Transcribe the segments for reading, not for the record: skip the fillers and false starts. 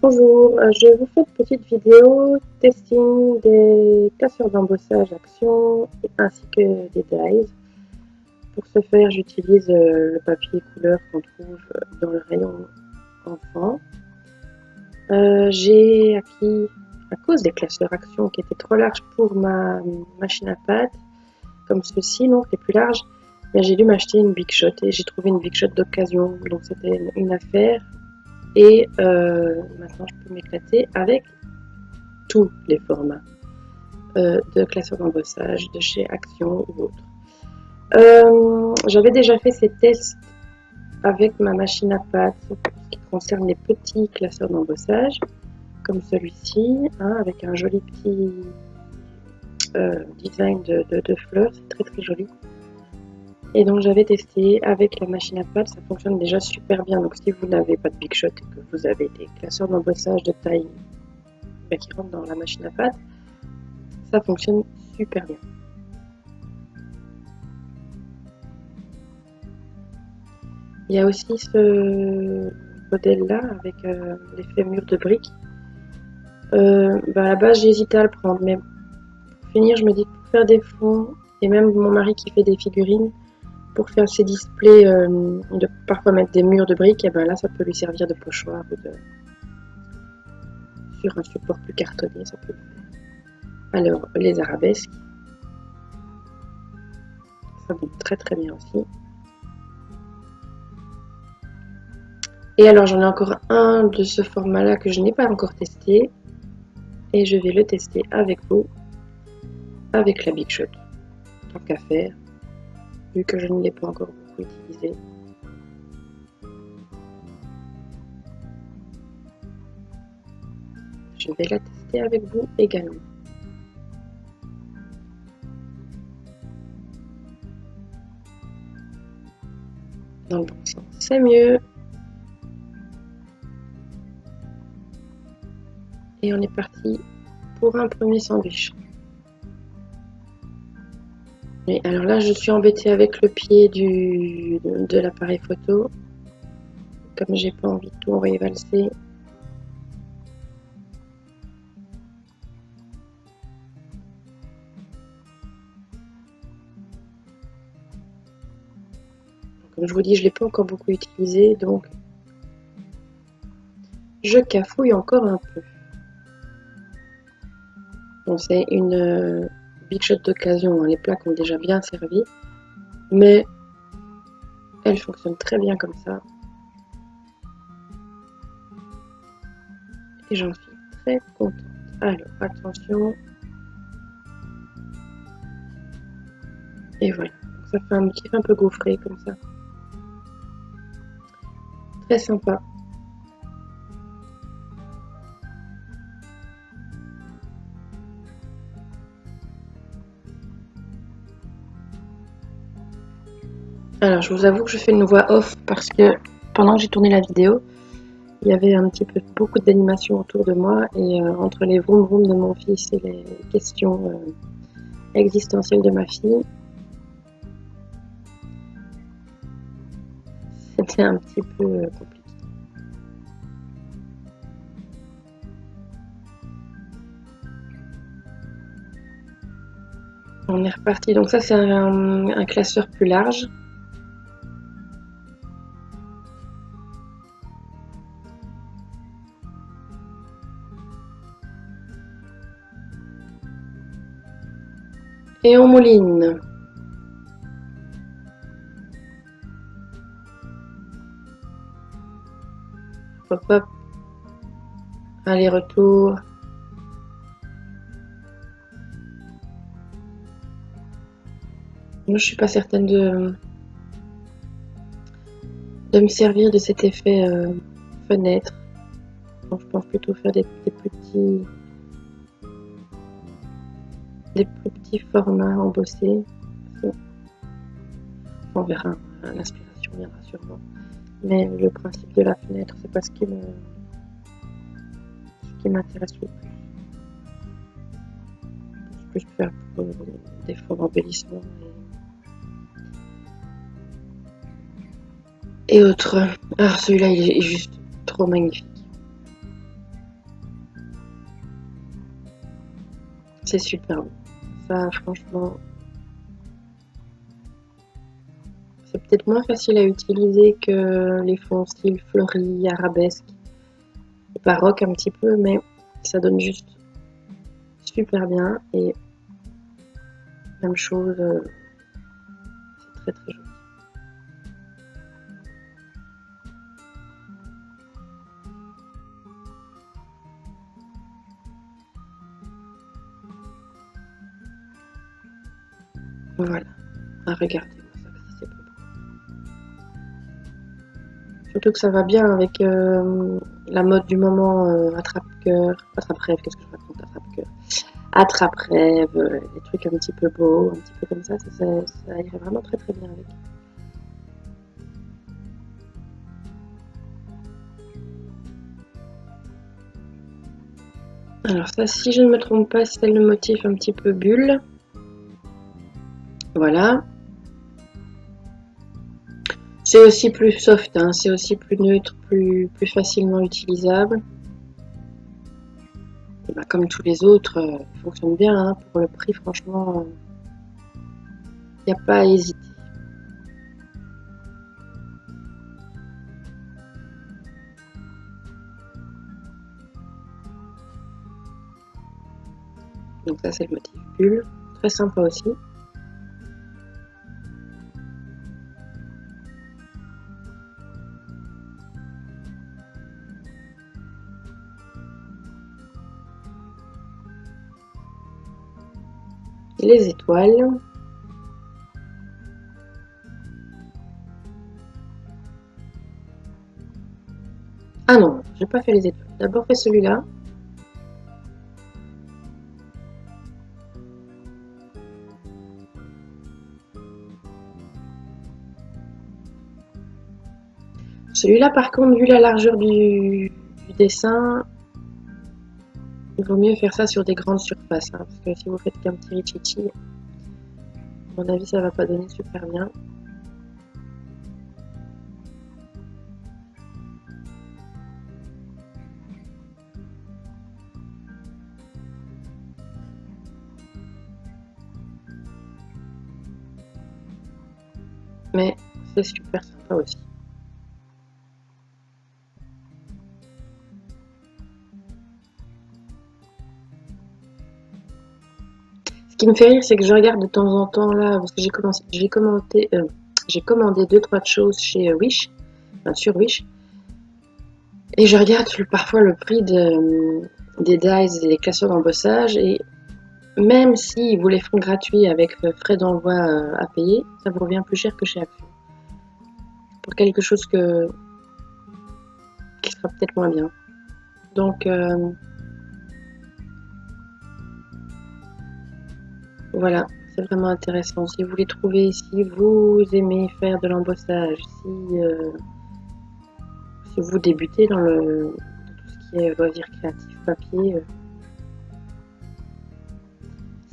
Bonjour, je vous fais une petite vidéo testing des casseurs d'embossage Action ainsi que des dies. Pour ce faire, j'utilise le papier couleur qu'on trouve dans le rayon enfant. J'ai acquis, à cause des classeurs Action qui étaient trop larges pour ma machine à pâte, comme ceci, donc les plus larges, j'ai dû m'acheter une Big Shot et j'ai trouvé une Big Shot d'occasion, donc c'était une affaire. Et maintenant, je peux m'éclater avec tous les formats de classeurs d'embossage de chez Action ou autres. J'avais déjà fait ces tests avec ma machine à pâte pour ce qui concerne les petits classeurs d'embossage, comme celui-ci, hein, avec un joli petit design de fleurs, c'est très très joli. Et donc j'avais testé avec la machine à pâte, ça fonctionne déjà super bien. Donc si vous n'avez pas de Big Shot et que vous avez des classeurs d'embossage de taille qui rentrent dans la machine à pâte, ça fonctionne super bien. Il y a aussi ce modèle-là avec l'effet mur de briques. À la base, j'ai hésité à le prendre, mais pour finir, je me dis que pour faire des fonds, et même mon mari qui fait des figurines, pour faire ses displays, de parfois mettre des murs de briques, et ben là, ça peut lui servir de pochoir ou sur un support plus cartonné, ça peut le faire. Alors, les arabesques, ça monte très très bien aussi. Et alors, j'en ai encore un de ce format-là que je n'ai pas encore testé. Et je vais le tester avec vous, avec la Big Shot. Tant qu'à faire, vu que je ne l'ai pas encore beaucoup utilisé. Je vais la tester avec vous également. Dans le bon sens, c'est mieux. Et on est parti pour un premier sandwich. Et alors là, je suis embêtée avec le pied de l'appareil photo. Comme j'ai pas envie de tout envoyer valser. Comme je vous dis, je ne l'ai pas encore beaucoup utilisé, donc je cafouille encore un peu. Bon, c'est une Big Shot d'occasion, hein. Les plaques ont déjà bien servi, mais elle fonctionne très bien comme ça. Et j'en suis très contente. Alors, attention. Et voilà. Donc, ça fait un motif un peu gaufré comme ça. Très sympa. Alors, je vous avoue que je fais une voix off parce que pendant que j'ai tourné la vidéo, il y avait un petit peu beaucoup d'animation autour de moi et entre les vroom vroom de mon fils et les questions existentielles de ma fille, c'était un petit peu compliqué. On est reparti. Donc ça, c'est un classeur plus large. Et on mouline. Hop hop. Aller-retour. Moi, je suis pas certaine de me servir de cet effet fenêtre. Donc, je pense plutôt faire des plus petits formats embossés. On verra, l'inspiration viendra sûrement. Mais le principe de la fenêtre, c'est pas ce qui m'intéresse le plus. Ce que je peux faire pour des fonds d'embellissement et autres. Ah, celui-là, il est juste trop magnifique. C'est super beau. Ça, franchement, c'est peut-être moins facile à utiliser que les fonds style fleuri, arabesque, baroque un petit peu, mais ça donne juste super bien. Et même chose, c'est très très joli. Voilà, à regarder, ça aussi c'est beau. Surtout que ça va bien avec la mode du moment, attrape-cœur, attrape-rêve, qu'est-ce que je raconte, attrape-cœur, attrape-rêve, des trucs un petit peu beaux, un petit peu comme ça irait vraiment très très bien avec. Alors ça, si je ne me trompe pas, c'est le motif un petit peu bulle. Voilà. C'est aussi plus soft, hein, c'est aussi plus neutre, plus facilement utilisable. Et bah, comme tous les autres, il fonctionne bien. Hein, pour le prix, franchement, il n'y a pas à hésiter. Donc ça, c'est le motif bulle. Très sympa aussi. Les étoiles. Ah non, j'ai pas fait les étoiles. D'abord fait celui-là. Celui-là, par contre, vu la largeur du dessin, il vaut mieux faire ça sur des grandes surfaces. Hein, parce que si vous faites qu'un petit richichi, à mon avis, ça va pas donner super bien. Mais c'est super sympa aussi. Ce qui me fait rire, c'est que je regarde de temps en temps là, parce que j'ai commandé deux trois choses chez Wish, enfin sur Wish, et je regarde parfois le prix des dies et des classeurs d'embossage, et même s'ils vous les font gratuits avec frais d'envoi à payer, ça vous revient plus cher que chez Action. Pour quelque chose qui sera peut-être moins bien. Donc voilà, c'est vraiment intéressant. Si vous les trouvez, si vous aimez faire de l'embossage, si vous débutez dans tout ce qui est loisirs créatifs papier,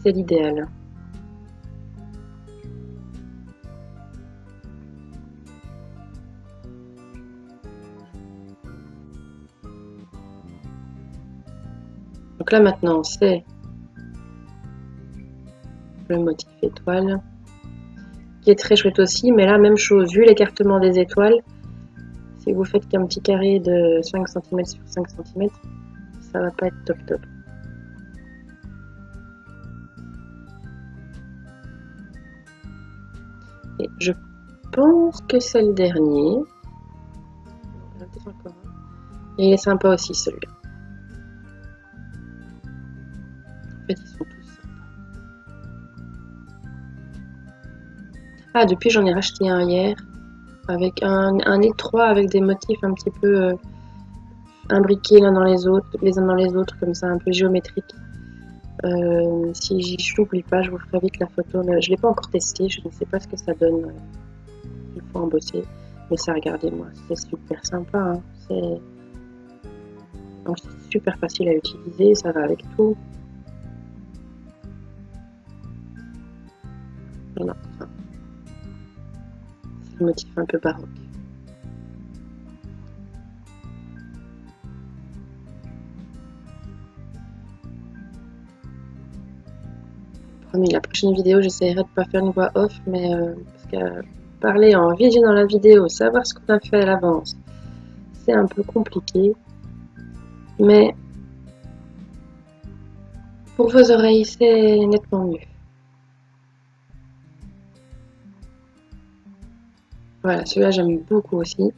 c'est l'idéal. Donc là maintenant, c'est le motif étoile, qui est très chouette aussi, mais là, même chose, vu l'écartement des étoiles, si vous faites qu'un petit carré de 5 cm sur 5 cm, ça va pas être top top. Et je pense que c'est le dernier. Et il est sympa aussi celui-là. En fait, ils sont tous sympas. Ah, depuis, j'en ai racheté un hier, avec un étroit avec des motifs un petit peu imbriqués l'un dans les autres, les uns dans les autres, comme ça, un peu géométrique. Si je n'oublie pas, je vous ferai vite la photo. Mais je ne l'ai pas encore testé, je ne sais pas ce que ça donne une fois embossé. Mais ça, regardez-moi, c'est super sympa. Hein. C'est super facile à utiliser, ça va avec tout. Voilà, c'est le motif un peu baroque. promis, la prochaine vidéo, j'essaierai de pas faire une voix off, mais parce que parler en visionnant la vidéo, savoir ce qu'on a fait à l'avance, c'est un peu compliqué. Mais pour vos oreilles, c'est nettement mieux. Voilà, celui-là, j'aime beaucoup aussi.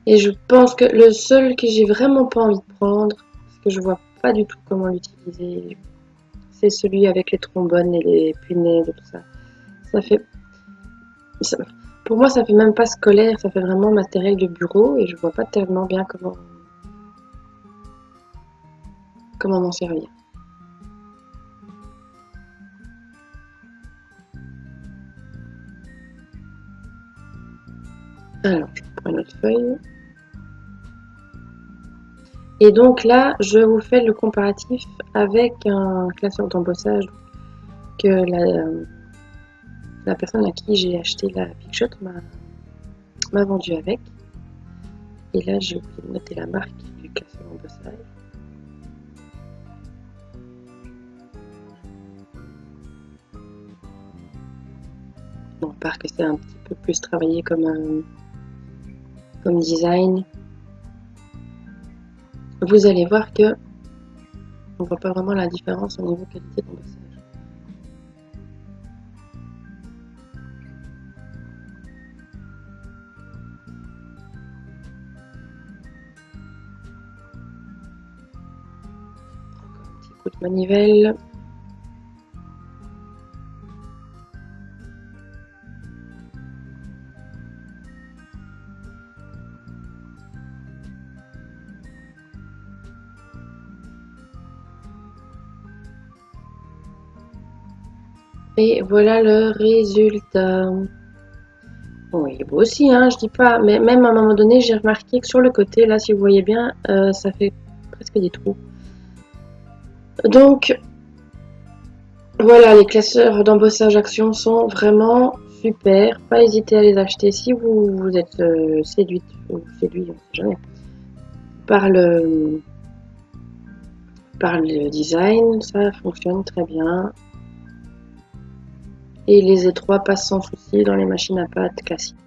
Et je pense que le seul que j'ai vraiment pas envie de prendre, parce que je vois pas du tout comment l'utiliser, c'est celui avec les trombones et les punaises et tout ça. Ça fait, ça- pour moi, ça fait même pas scolaire, ça fait vraiment matériel de bureau et je vois pas tellement bien comment m'en servir. Alors, je prends une autre feuille. Et donc là, je vous fais le comparatif avec un classeur d'embossage que la personne à qui j'ai acheté la Big Shot m'a vendu avec. Et là, j'ai oublié de noter la marque du classeur d'embossage. Bon, à part que c'est un petit peu plus travaillé comme design, vous allez voir que on voit pas vraiment la différence au niveau qualité d'embossage. Encore un petit coup de manivelle. Et voilà le résultat. Bon, il est beau aussi, hein, je dis pas, mais même à un moment donné, j'ai remarqué que sur le côté, là, si vous voyez bien, ça fait presque des trous. Donc, voilà, les classeurs d'embossage Action sont vraiment super. Pas hésiter à les acheter si vous êtes séduite ou séduit, on sait jamais, par par le design. Ça fonctionne très bien. Et les étroits passent sans souci dans les machines à pâte classiques.